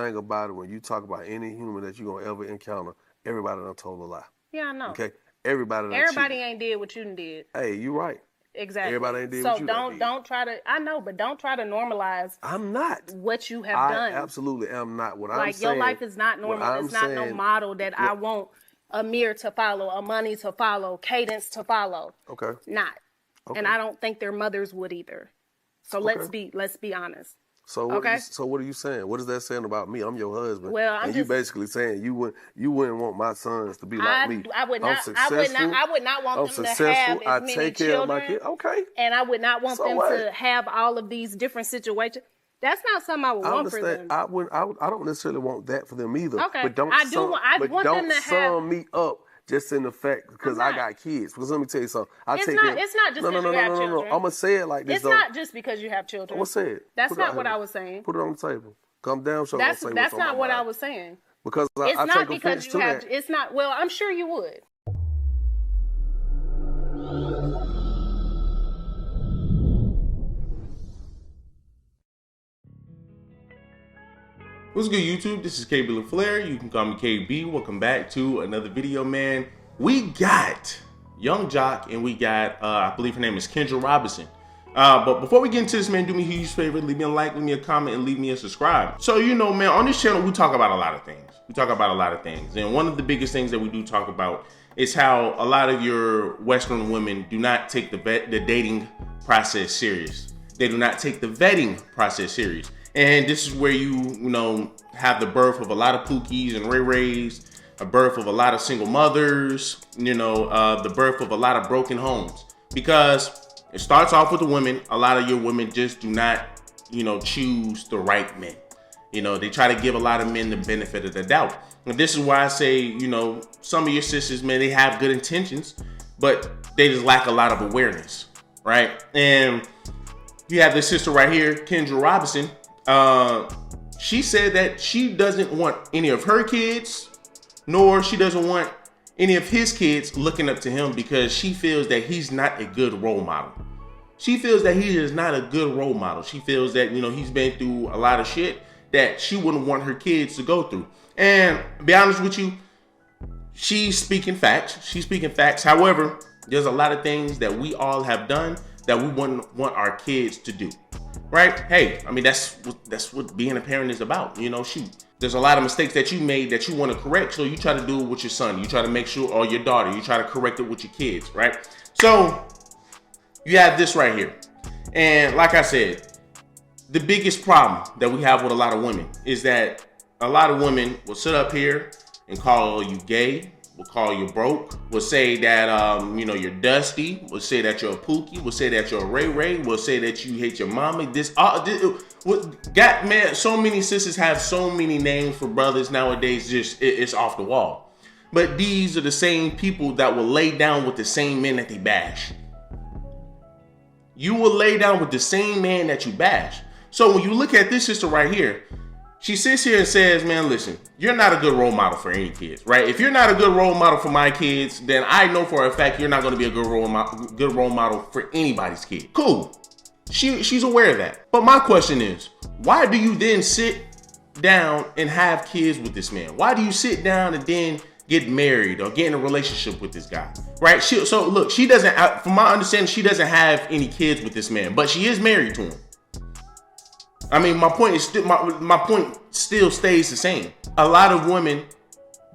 thing about it, when you talk about any human that you're gonna ever encounter, everybody done told a lie. Yeah, I know. Okay, everybody done Everybody cheated. ain't did what you done did. Hey, you right. Exactly. Everybody ain't did So what you done did. don't try to. I know, but don't try to normalize. I'm not. What you have done. I absolutely am not. What I'm like saying. Your life is not normal. It's not no model that I want Amir to follow, a money to follow, cadence to follow. Okay. Not. Okay. And I don't think their mothers would either. So let's be honest. So what are you saying? What is that saying about me? I'm your husband. Well, you basically saying you wouldn't want my sons to be like me. I would not want them to have as many children. Okay. And I would not want them to have all of these different situations. That's not something I would want for them. I don't necessarily want that for them either. Okay. But don't sum me up just in the fact because I got kids. Because let me tell you something. It's not just because you have children. I'm gonna say it like this. It's not just because you have children. I'm gonna say it. That's not what I was saying. Put it on the table. Come down, show. That's not what I was saying. Because it's I not take because offense to that. It's not. Well, I'm sure you would. What's good, YouTube? This is KB LaFleur. You can call me KB. Welcome back to another video, man. We got Young Jock and we got, I believe her name is Kendra Robinson. But before we get into this, man, do me a huge favor. Leave me a like, leave me a comment, and leave me a subscribe. So, you know, man, on this channel, we talk about a lot of things. And one of the biggest things that we do talk about is how a lot of your Western women do not take the dating process serious. They do not take the vetting process serious. And this is where you have the birth of a lot of Pookies and Ray Rays, a birth of a lot of single mothers, the birth of a lot of broken homes. Because it starts off with the women. A lot of your women just do not, choose the right men. They try to give a lot of men the benefit of the doubt. And this is why I say, some of your sisters, man, they have good intentions, but they just lack a lot of awareness, right? And you have this sister right here, Kendra Robinson. She said that she doesn't want any of her kids, nor she doesn't want any of his kids looking up to him because she feels that he's not a good role model. She feels that he is not a good role model. She feels that, he's been through a lot of shit that she wouldn't want her kids to go through. And to be honest with you, she's speaking facts. However, there's a lot of things that we all have done that we wouldn't want our kids to do. Right? Hey, I mean, that's what being a parent is about. Shoot. There's a lot of mistakes that you made that you want to correct. So you try to do it with your son. You try to make sure, or your daughter, you try to correct it with your kids, right? So you have this right here. And like I said, the biggest problem that we have with a lot of women is that a lot of women will sit up here and call you gay, will call you broke, will say that you're dusty, will say that you're a Pookie, will say that you're a Ray Ray, will say that you hate your mama. Man, so many sisters have so many names for brothers nowadays, it's off the wall. But these are the same people that will lay down with the same men that they bash. You will lay down with the same man that you bash. So when you look at this sister right here, she sits here and says, man, listen, you're not a good role model for any kids, right? If you're not a good role model for my kids, then I know for a fact you're not going to be a good role model for anybody's kid. Cool. She's aware of that. But my question is, why do you then sit down and have kids with this man? Why do you sit down and then get married or get in a relationship with this guy, right? So look, she doesn't, from my understanding, she doesn't have any kids with this man, but she is married to him. I mean, my point is still, my point still stays the same. A lot of women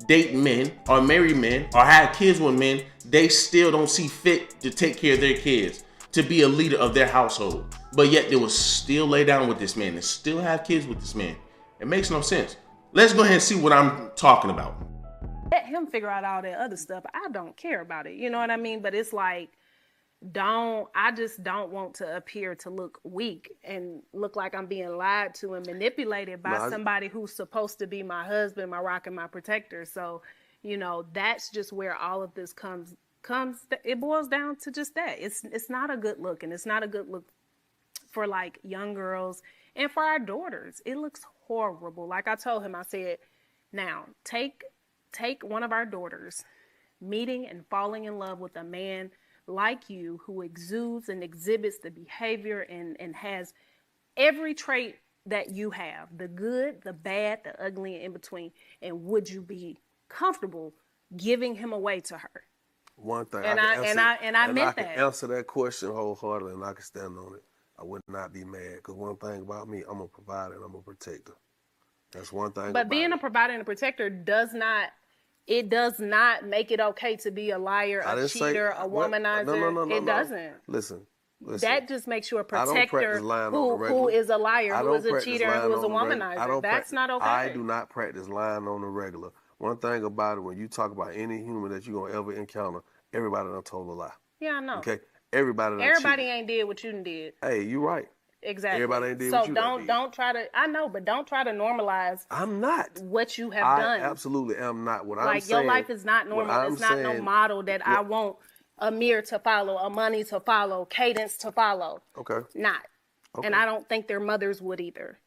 date men or marry men or have kids with men. They still don't see fit to take care of their kids, to be a leader of their household. But yet they will still lay down with this man and still have kids with this man. It makes no sense. Let's go ahead and see what I'm talking about. Let him figure out all that other stuff. I don't care about it. You know what I mean? But it's like, I just don't want to appear to look weak and look like I'm being lied to and manipulated by somebody who's supposed to be my husband, my rock, and my protector. So, that's just where all of this comes. It boils down to just that. It's not a good look, and it's not a good look for like young girls and for our daughters. It looks horrible. Like I told him, I said, now take one of our daughters meeting and falling in love with a man like you who exudes and exhibits the behavior and has every trait that you have, the good, the bad, the ugly, and in between, and would you be comfortable giving him away to her? One thing, And I meant that. I can answer that question wholeheartedly, and I can stand on it. I would not be mad, because one thing about me, I'm a provider and I'm a protector. That's one thing. But being a provider and a protector does not make it okay to be a liar, a cheater, a womanizer. No, it doesn't. Listen. That just makes you a protector who is a liar, who is a cheater, who is a womanizer. That's not okay. I do not practice lying on the regular. One thing about it, when you talk about any human that you're going to ever encounter, everybody done told a lie. Yeah, I know. Okay? Everybody ain't did what you done did. Hey, you right. Exactly. Everybody ain't did what you done did. So don't try to, I know, but don't try to normalize. I'm not. What you have done. I absolutely am not. What I'm like, saying. your life is not normal. It's not no model that I want Amir to follow, a money to follow, Cadence to follow. Okay. Not. Okay. And I don't think their mothers would either.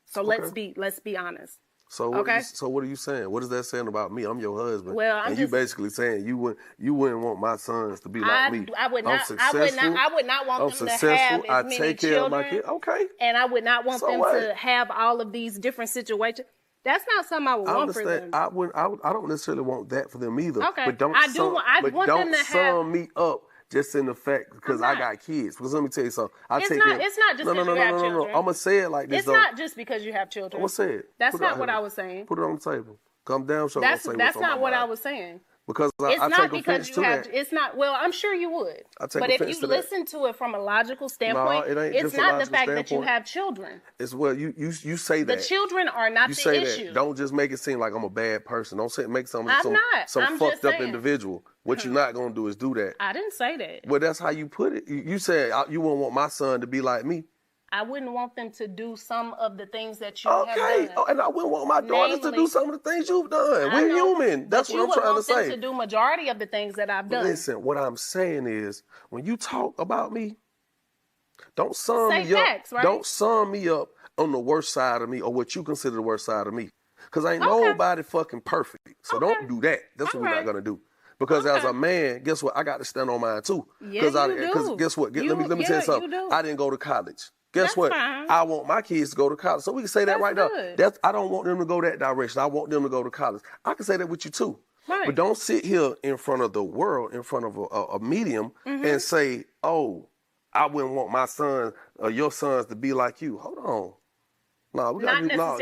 So let's be honest. So what are you saying? What is that saying about me? I'm your husband. Well, you basically saying you wouldn't want my sons to be like me. I would not want them to have as many children. Okay. And I would not want them to have all of these different situations. That's not something I would want for them. I don't necessarily want that for them either. Okay. But don't sum me up just in the fact because I got kids. Because let me tell you something. It's not just because you have children. I'm gonna say it like this. It's not just because you have children. I'm gonna say it. That's not what I was saying. Put it on the table. Come down. That's not what I was saying. Because I take offense to that. It's not. Well, I'm sure you would. But if you listen to it from a logical standpoint, it's not the fact that you have children. It's you say that the children are not the issue. That. Don't just make it seem like I'm a bad person. Don't make some fucked up individual. What you're not gonna do is do that. I didn't say that. Well, that's how you put it. You said you wouldn't want my son to be like me. I wouldn't want them to do some of the things that you have done. And I wouldn't want my daughters to do some of the things you've done. We're human. That's what I'm trying to say. You would want them to do majority of the things that I've done. Listen, what I'm saying is, when you talk about me, don't sum me up. Facts, right? Don't sum me up on the worst side of me or what you consider the worst side of me. Because ain't nobody fucking perfect. So don't do that. That's what we're not gonna do. Because as a man, guess what? I got to stand on mine too. Because guess what? Let me tell you something. I didn't go to college. Guess what? Fine. I want my kids to go to college. So we can say that right now. I don't want them to go that direction. I want them to go to college. I can say that with you too. Right. But don't sit here in front of the world, in front of a medium, and say, oh, I wouldn't want my son or your sons to be like you. Hold on. No, you're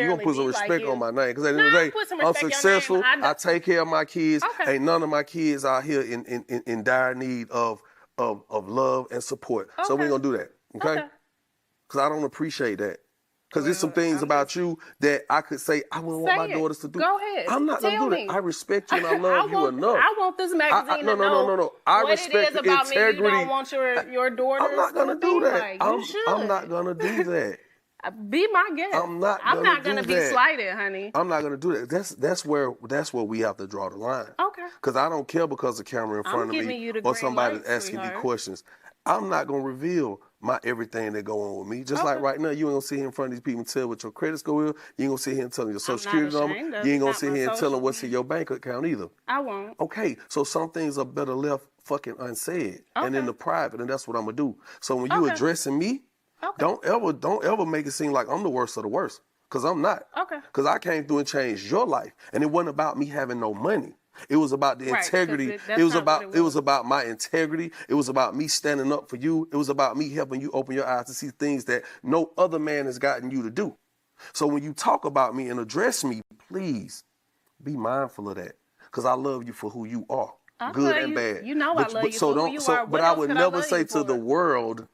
going to put some respect on my name. Because at the end of the day, I'm successful. I take care of my kids. Okay. Ain't none of my kids out here in dire need of love and support. Okay. So we ain't going to do that. Okay? Because I don't appreciate that. Because there's some things about you that I could say I wouldn't want my daughters to do. Go ahead. I'm not going to do that. I respect you and I love you enough. I want this magazine to know what it is about me. You don't want your daughters. I'm not going to do that. I'm not going to do that. Be my guest. I'm not going to be slighted, honey. I'm not going to do that. That's where we have to draw the line. Okay. Because I don't care because the camera in front of me or somebody's asking me questions. I'm not going to reveal my everything that go on with me. Just like right now, you ain't going to sit here in front of these people and tell what your credit score is. You ain't going to sit here and tell them your social security number. You ain't going to sit here and tell them what's in your bank account either. I won't. Okay, so some things are better left fucking unsaid and in the private, and that's what I'm going to do. So when you addressing me, don't ever make it seem like I'm the worst of the worst, because I'm not. Okay. Because I came through and changed your life, and it wasn't about me having no money. It was about the integrity. It was about my integrity. It was about me standing up for you. It was about me helping you open your eyes to see things that no other man has gotten you to do. So when you talk about me and address me, please be mindful of that, because I love you for who you are, good and bad. You know I love you for who you are. But I would never say to the world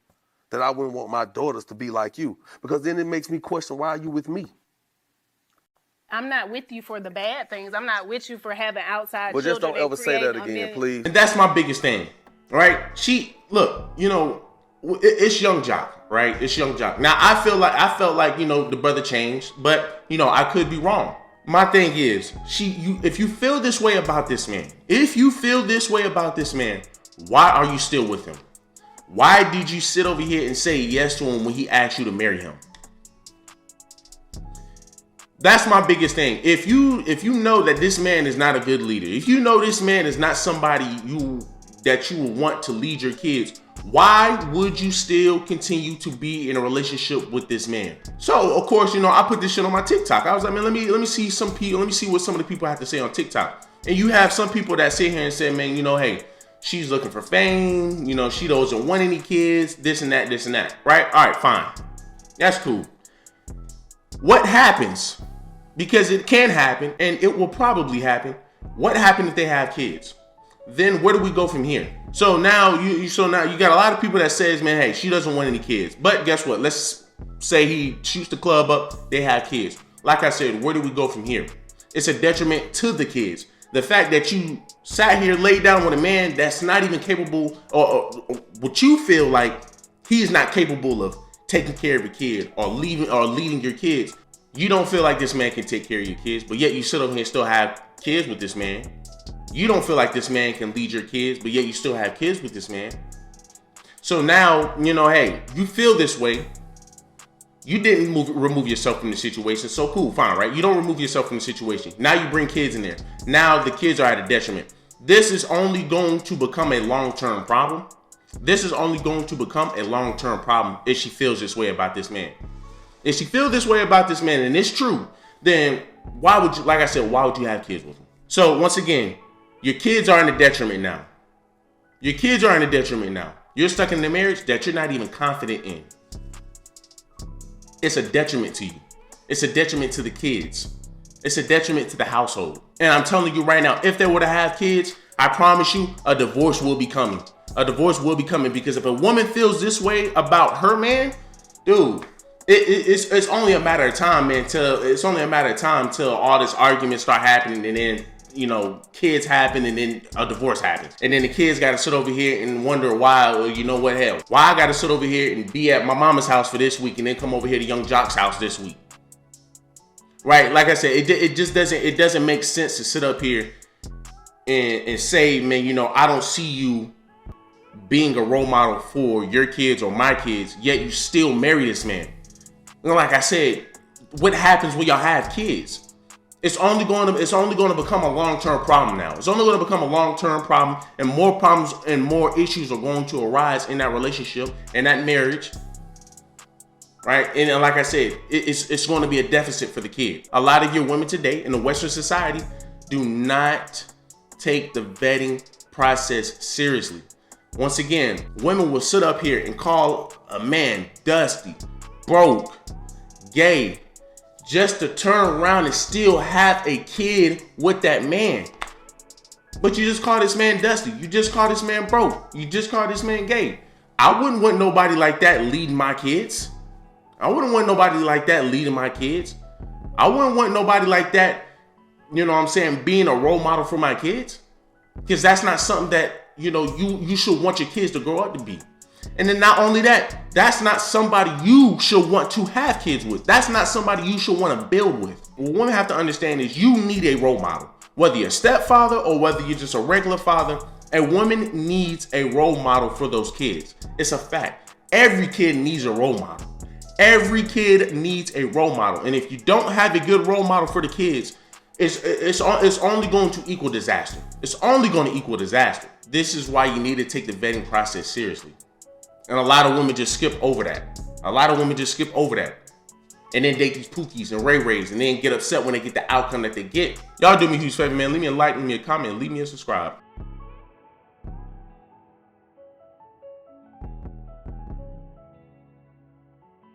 that I wouldn't want my daughters to be like you, because then it makes me question, why are you with me? I'm not with you for the bad things. I'm not with you for having outside children. But just don't ever say that again, please. And that's my biggest thing, right? It's Young Jock, right? It's Young Jock. Now, I felt like, the brother changed, but, I could be wrong. My thing is, if you feel this way about this man, why are you still with him? Why did you sit over here and say yes to him when he asked you to marry him? That's my biggest thing. If you know that this man is not a good leader, if you know this man is not somebody that you will want to lead your kids, Why would you still continue to be in a relationship with this man? So of course, I put this shit on my TikTok. I was like, man, let me see some people, let me see what some of the people have to say on TikTok. And you have some people that sit here and say, man, hey, she's looking for fame, she doesn't want any kids, this and that, right? All right, fine. That's cool. What happens? Because it can happen and it will probably happen. What happens if they have kids? Then where do we go from here? So now you got a lot of people that says, man, hey, she doesn't want any kids. But guess what? Let's say he shoots the club up, they have kids. Like I said, where do we go from here? It's a detriment to the kids. The fact that you sat here, laid down with a man that's not even capable, or what you feel like he's not capable of taking care of your kid or leading your kids. You don't feel like this man can take care of your kids, but yet you sit over here and still have kids with this man. You don't feel like this man can lead your kids, but yet you still have kids with this man. So now, hey, you feel this way. You didn't remove yourself from the situation. So cool, fine, right? You don't remove yourself from the situation. Now you bring kids in there. Now the kids are at a detriment. This is only going to become a long-term problem. This is only going to become a long-term problem if she feels this way about this man. If she feels this way about this man, and it's true, then why would you, like I said, why would you have kids with him? So once again, your kids are in a detriment now. Your kids are in a detriment now. You're stuck in a marriage that you're not even confident in. It's a detriment to you. It's a detriment to the kids. It's a detriment to the household. And I'm telling you right now, if they were to have kids, I promise you, a divorce will be coming. A divorce will be coming, because if a woman feels this way about her man, dude, it's only a matter of time, man. It's only a matter of time till all this arguments start happening, and then kids happen, and then a divorce happens, and then the kids got to sit over here and wonder why. Well, why I got to sit over here and be at my mama's house for this week, and then come over here to Young Jock's house this week, right? Like I said, it just doesn't make sense to sit up here and say, man, I don't see you being a role model for your kids or my kids, yet you still marry this man. Like I said, what happens when y'all have kids? It's only going to become a long-term problem now. It's only going to become a long-term problem, and more problems and more issues are going to arise in that relationship and that marriage, right? And like I said, it's going to be a deficit for the kid. A lot of your women today in the Western society do not take the vetting process seriously. Once again, women will sit up here and call a man dusty, broke, gay, just to turn around and still have a kid with that man. But you just call this man dusty. You just call this man broke. You just call this man gay. I wouldn't want nobody like that leading my kids. I wouldn't want nobody like that leading my kids. I wouldn't want nobody like that, being a role model for my kids. Because that's not something that, you should want your kids to grow up to be. And then not only that, that's not somebody you should want to have kids with. That's not somebody you should want to build with. What women have to understand is you need a role model. Whether you're a stepfather or whether you're just a regular father, a woman needs a role model for those kids. It's a fact. Every kid needs a role model. Every kid needs a role model. And if you don't have a good role model for the kids, it's only going to equal disaster. It's only going to equal disaster. This is why you need to take the vetting process seriously. And a lot of women just skip over that. And then date these Pookies and Ray Rays and then get upset when they get the outcome that they get. Y'all do me a huge favor, man. Leave me a like, leave me a comment, leave me a subscribe.